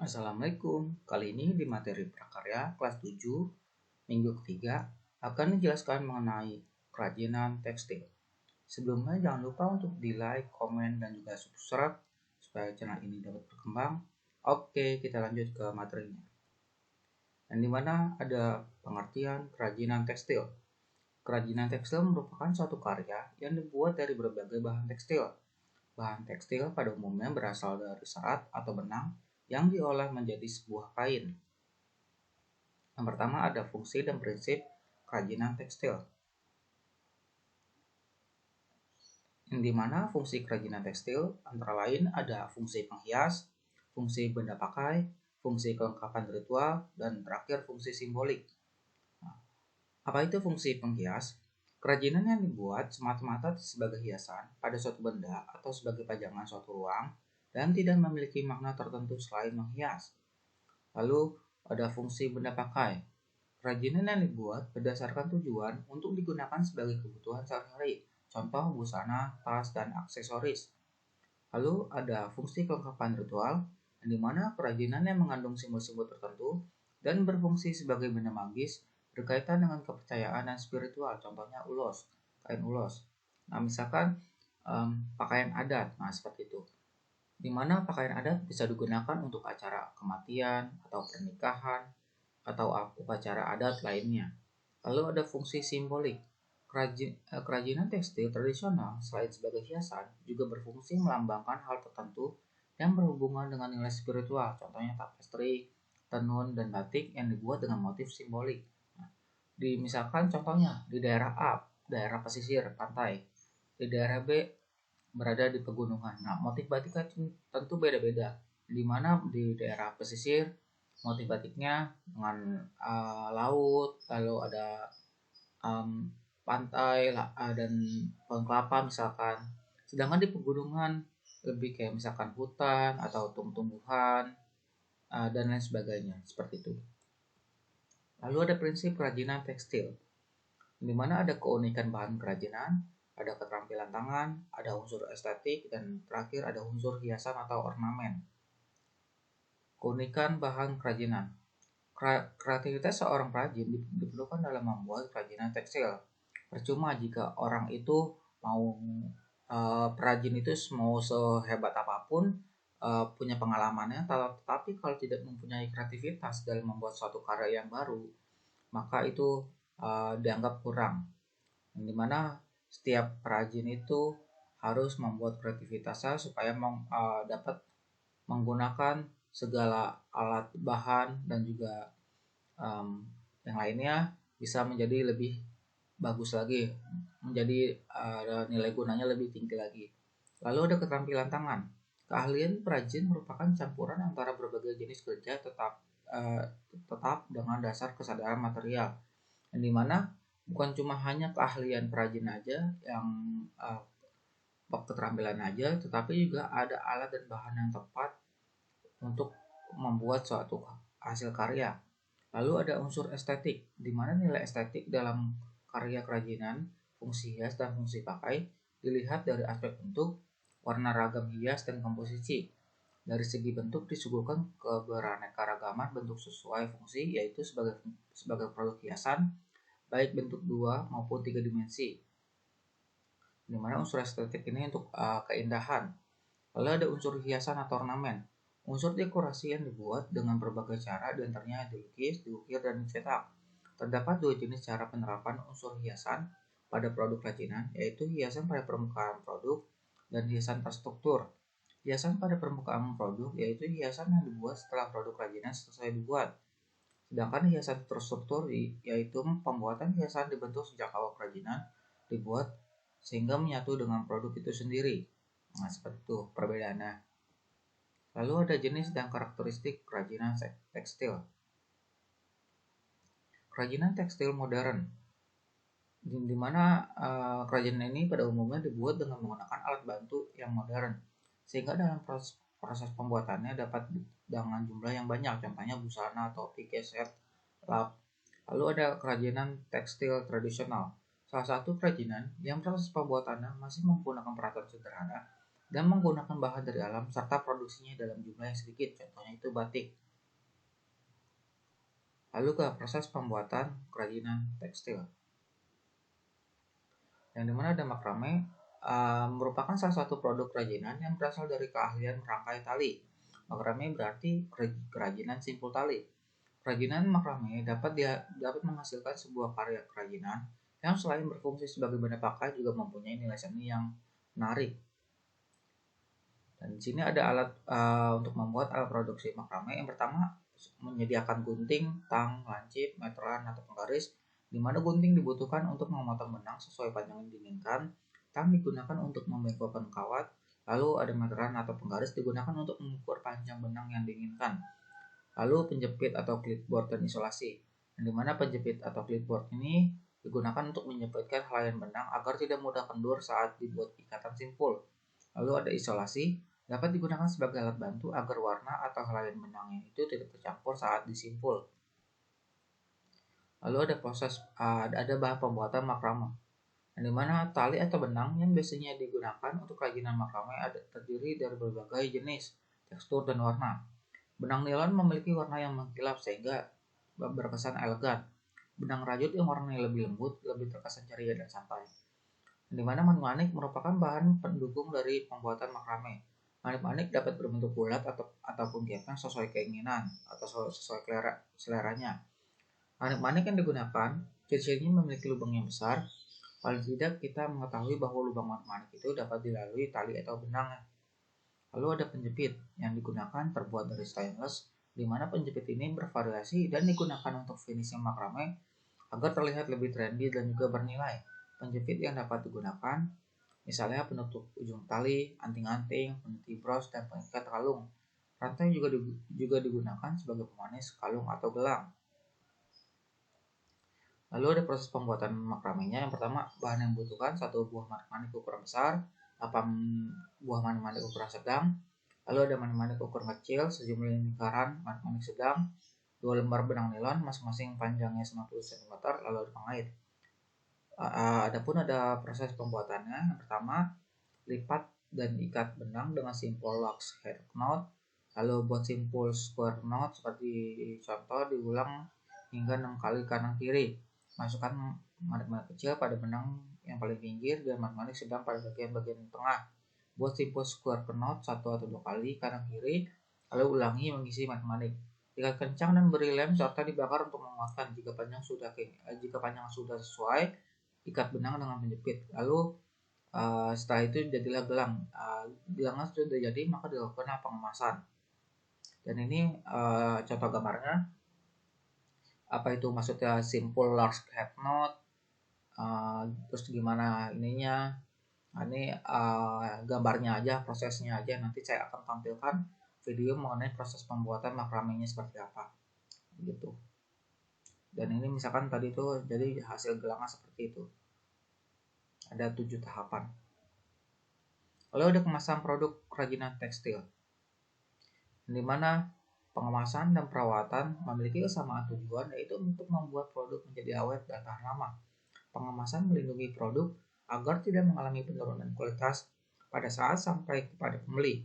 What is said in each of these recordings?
Assalamualaikum. Kali ini di materi prakarya kelas 7 minggu ketiga akan dijelaskan mengenai kerajinan tekstil. Sebelumnya jangan lupa untuk di like, komen, dan juga subscribe supaya channel ini dapat berkembang. Oke, kita lanjut ke materinya. Dan dimana ada pengertian kerajinan tekstil. Kerajinan tekstil merupakan suatu karya yang dibuat dari berbagai bahan tekstil. Bahan tekstil pada umumnya berasal dari serat atau benang yang diolah menjadi sebuah kain. Yang pertama ada fungsi dan prinsip kerajinan tekstil. Di mana fungsi kerajinan tekstil antara lain ada fungsi penghias, fungsi benda pakai, fungsi kelengkapan ritual, dan terakhir fungsi simbolik. Apa itu fungsi penghias? Kerajinan yang dibuat semata-mata sebagai hiasan pada suatu benda atau sebagai pajangan suatu ruang dan tidak memiliki makna tertentu selain menghias. Lalu ada fungsi benda pakai. Kerajinan yang dibuat berdasarkan tujuan untuk digunakan sebagai kebutuhan sehari-hari, contoh busana, tas, dan aksesoris. Lalu ada fungsi kelengkapan ritual, di mana kerajinan yang mengandung simbol-simbol tertentu dan berfungsi sebagai benda magis berkaitan dengan kepercayaan dan spiritual, contohnya ulos, kain ulos. Nah, misalkan pakaian adat, nah seperti itu. Di mana pakaian adat bisa digunakan untuk acara kematian atau pernikahan atau upacara adat lainnya. Lalu ada fungsi simbolik. Kerajinan tekstil tradisional selain sebagai hiasan juga berfungsi melambangkan hal tertentu yang berhubungan dengan nilai spiritual, contohnya tapestri, tenun, dan batik yang dibuat dengan motif simbolik. Nah, misalkan contohnya di daerah A, daerah pesisir pantai, di daerah B berada di pegunungan. Nah, motif batiknya tentu beda-beda. Di mana di daerah pesisir motif batiknya dengan laut, lalu ada pantai dan pohon kelapa misalkan. Sedangkan di pegunungan lebih kayak misalkan hutan atau tumbuh-tumbuhan dan lain sebagainya seperti itu. Lalu ada prinsip kerajinan tekstil, di mana ada keunikan bahan kerajinan, ada keterampilan tangan, ada unsur estetik, dan terakhir ada unsur hiasan atau ornamen. Keunikan bahan kerajinan. Kreativitas seorang perajin diperlukan dalam membuat kerajinan tekstil. Percuma jika orang itu mau perajin itu mau sehebat apapun punya pengalamannya, tetapi kalau tidak mempunyai kreativitas dalam membuat suatu karya yang baru, maka itu dianggap kurang. Dimana setiap perajin itu harus membuat kreativitasnya supaya dapat menggunakan segala alat bahan dan juga yang lainnya bisa menjadi lebih bagus lagi, menjadi nilai gunanya lebih tinggi lagi. Lalu ada keterampilan tangan. Keahlian perajin merupakan campuran antara berbagai jenis kerja tetap dengan dasar kesadaran material, yang dimana bukan cuma hanya keahlian perajin aja yang keterampilan aja, tetapi juga ada alat dan bahan yang tepat untuk membuat suatu hasil karya. Lalu ada unsur estetik, di mana nilai estetik dalam karya kerajinan, fungsi hias, dan fungsi pakai dilihat dari aspek bentuk, warna ragam hias, dan komposisi. Dari segi bentuk disuguhkan keberaneka-ragaman bentuk sesuai fungsi, yaitu sebagai produk hiasan, baik bentuk 2 maupun 3 dimensi. Di mana unsur estetik ini untuk keindahan. Lalu ada unsur hiasan atau ornamen. Unsur dekorasi yang dibuat dengan berbagai cara, diantaranya dilukis, diukir, dan dicetak. Terdapat dua jenis cara penerapan unsur hiasan pada produk kerajinan, yaitu hiasan pada permukaan produk dan hiasan terstruktur. Hiasan pada permukaan produk yaitu hiasan yang dibuat setelah produk kerajinan selesai dibuat. Sedangkan hiasan terstruktur yaitu pembuatan hiasan dibentuk sejak awal kerajinan dibuat sehingga menyatu dengan produk itu sendiri. Nah, seperti itu perbedaannya. Lalu ada jenis dan karakteristik kerajinan tekstil. Kerajinan tekstil modern, di mana kerajinan ini pada umumnya dibuat dengan menggunakan alat bantu yang modern, sehingga dalam proses pembuatannya dapat dengan jumlah yang banyak, contohnya busana, topi, keset, lap. Lalu ada kerajinan tekstil tradisional. Salah satu kerajinan yang proses pembuatannya masih menggunakan peralatan sederhana dan menggunakan bahan dari alam serta produksinya dalam jumlah yang sedikit, contohnya itu batik. Lalu ke proses pembuatan kerajinan tekstil, yang dimana ada makrame merupakan salah satu produk kerajinan yang berasal dari keahlian merangkai tali. Makrame berarti kerajinan simpul tali. Kerajinan makrame dapat menghasilkan sebuah karya kerajinan yang selain berfungsi sebagai benda pakai juga mempunyai nilai seni yang menarik. Dan di sini ada alat untuk membuat alat produksi makrame. Yang pertama, menyediakan gunting, tang, lancip, meteran atau penggaris, di mana gunting dibutuhkan untuk memotong benang sesuai panjang yang diinginkan, tang digunakan untuk membengkokkan kawat, lalu ada meteran atau penggaris digunakan untuk mengukur panjang benang yang diinginkan. Lalu penjepit atau clipboard dan isolasi, yang dimana penjepit atau clipboard ini digunakan untuk menjepitkan helaian benang agar tidak mudah kendur saat dibuat ikatan simpul. Lalu ada isolasi, dapat digunakan sebagai alat bantu agar warna atau helaian benangnya itu tidak tercampur saat disimpul. Lalu ada ada bahan pembuatan makrame, yang dimana tali atau benang yang biasanya digunakan untuk kerajinan makrame terdiri dari berbagai jenis, tekstur, dan warna. Benang nilon memiliki warna yang mengkilap sehingga berkesan elegan. Benang rajut yang warnanya lebih lembut, lebih terkesan ceria dan santai. Di mana manik-manik merupakan bahan pendukung dari pembuatan makrame. Manik-manik dapat berbentuk bulat ataupun gepeng sesuai keinginan atau sesuai seleranya. Manik-manik yang digunakan ciri-cirinya memiliki lubang yang besar. Paling tidak kita mengetahui bahwa lubang manik-manik itu dapat dilalui tali atau benang. Lalu ada penjepit yang digunakan terbuat dari stainless, di mana penjepit ini bervariasi dan digunakan untuk finishing makrame agar terlihat lebih trendy dan juga bernilai. Penjepit yang dapat digunakan misalnya penutup ujung tali, anting-anting, peniti bros, dan pengikat kalung. Rantai juga digunakan sebagai pemanis kalung atau gelang. Lalu ada proses pembuatan makramenya. Yang pertama, bahan yang dibutuhkan 1 buah manik ukuran besar, 8 buah manik ukuran sedang. Lalu ada manik ukuran kecil sejumlah lingkaran manik sedang, 2 lembar benang nilon masing-masing panjangnya 90 cm, lalu ada pengait. Adapun ada proses pembuatannya. Yang pertama, lipat dan ikat benang dengan simpul lux head knot. Lalu buat simpul square knot seperti contoh diulang hingga 6 kali kanan kiri. Masukkan manik-manik kecil pada benang yang paling pinggir dan manik-manik sedang pada bagian tengah. Buat simpul square knot 1 atau 2 kali kanan kiri, lalu ulangi mengisi manik-manik. Ikat kencang dan beri lem serta dibakar untuk menguatkan. Jika panjang sudah sesuai, ikat benang dengan penjepit. Lalu setelah itu jadilah gelang. Gelangnya sudah jadi, maka dilakukan pengemasan. Dan ini contoh gambarnya. Apa itu maksudnya simple large head knot, terus gimana ininya. Ini gambarnya aja, prosesnya aja. Nanti saya akan tampilkan video mengenai proses pembuatan makramenya seperti apa gitu. Dan ini misalkan tadi itu jadi hasil gelangnya seperti itu, ada 7 tahapan. Lalu ada kemasan produk kerajinan tekstil, di mana pengemasan dan perawatan memiliki kesamaan tujuan, yaitu untuk membuat produk menjadi awet dan tahan lama. Pengemasan melindungi produk agar tidak mengalami penurunan kualitas pada saat sampai kepada pembeli.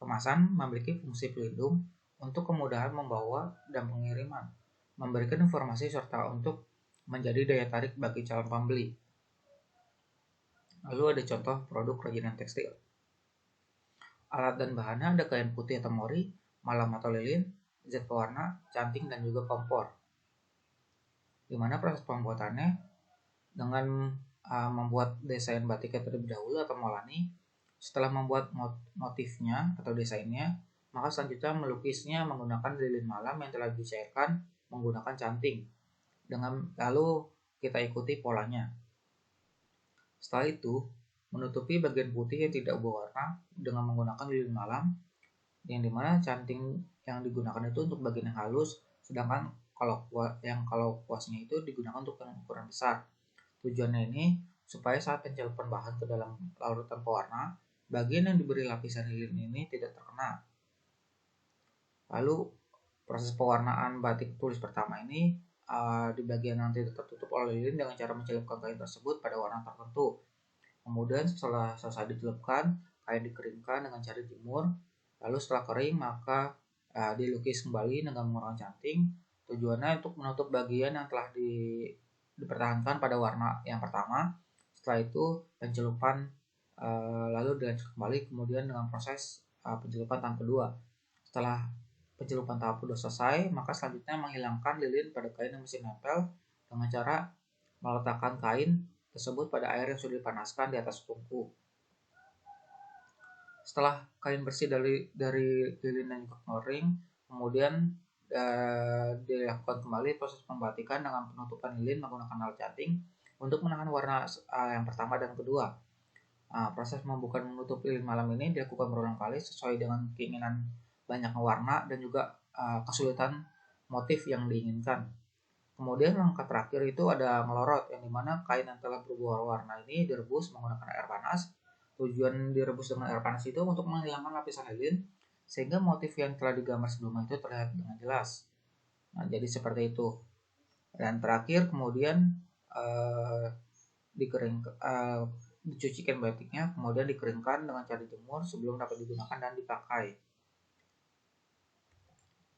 Kemasan memiliki fungsi pelindung untuk kemudahan membawa dan pengiriman, memberikan informasi serta untuk menjadi daya tarik bagi calon pembeli. Lalu ada contoh produk kerajinan tekstil. Alat dan bahannya ada kain putih atau mori, malam atau lilin, zat pewarna, canting, dan juga kompor. Dimana proses pembuatannya dengan membuat desain batiknya terlebih dahulu atau molani. Setelah membuat motifnya atau desainnya, maka selanjutnya melukisnya menggunakan lilin malam yang telah dicairkan menggunakan canting. Lalu kita ikuti polanya. Setelah itu, menutupi bagian putih yang tidak berwarna dengan menggunakan lilin malam, yang dimana canting yang digunakan itu untuk bagian yang halus, sedangkan kalau kuasnya itu digunakan untuk yang ukuran besar. Tujuannya ini supaya saat pencelupan bahan ke dalam larutan pewarna, bagian yang diberi lapisan lilin ini tidak terkena. Lalu proses pewarnaan batik tulis pertama ini di bagian yang tidak tertutup oleh lilin dengan cara mencelupkan kain tersebut pada warna tertentu. Kemudian setelah selesai dicelupkan, kain dikeringkan dengan cara jemur, lalu setelah kering maka dilukis kembali dengan menggunakan canting. Tujuannya untuk menutup bagian yang telah dipertahankan pada warna yang pertama. Setelah itu pencelupan lalu dilanjut kembali kemudian dengan proses pencelupan tahap kedua. Setelah pencelupan tahap kedua selesai, maka selanjutnya menghilangkan lilin pada kain yang masih nempel dengan cara meletakkan kain tersebut pada air yang sudah dipanaskan di atas tungku. Setelah kain bersih dari lilin dan juga kering, kemudian dilakukan kembali proses pembatikan dengan penutupan lilin menggunakan alat canting untuk menahan warna yang pertama dan kedua. Proses membuka dan menutup lilin malam ini dilakukan berulang kali sesuai dengan keinginan banyaknya warna dan juga kesulitan motif yang diinginkan. Kemudian langkah terakhir itu ada melorot, yang dimana kain yang telah berubah warna ini direbus menggunakan air panas. Tujuan direbus dengan air panas itu untuk menghilangkan lapisan lilin sehingga motif yang telah digambar sebelumnya itu terlihat dengan jelas. Nah, jadi seperti itu. Dan terakhir kemudian dicucikan batiknya, kemudian dikeringkan dengan cara dijemur sebelum dapat digunakan dan dipakai.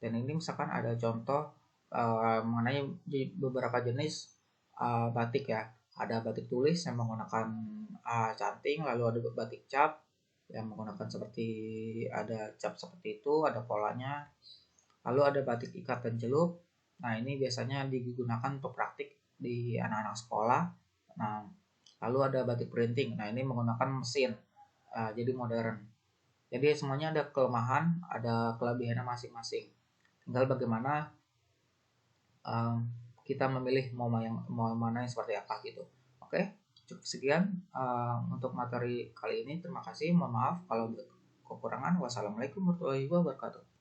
Dan ini misalkan ada contoh mengenai beberapa jenis batik ya. Ada batik tulis yang menggunakan canting, lalu ada batik cap yang menggunakan seperti ada cap seperti itu, ada polanya. Lalu ada batik ikat dan celup. Nah, ini biasanya digunakan untuk praktik di anak-anak sekolah. Nah, lalu ada batik printing. Nah, ini menggunakan mesin. Jadi modern. Jadi semuanya ada kelemahan, ada kelebihannya masing-masing. Tinggal bagaimana kita memilih mau mana yang seperti apa gitu. Oke, cukup sekian untuk materi kali ini. Terima kasih. Mohon maaf kalau kekurangan. Wassalamualaikum warahmatullahi wabarakatuh.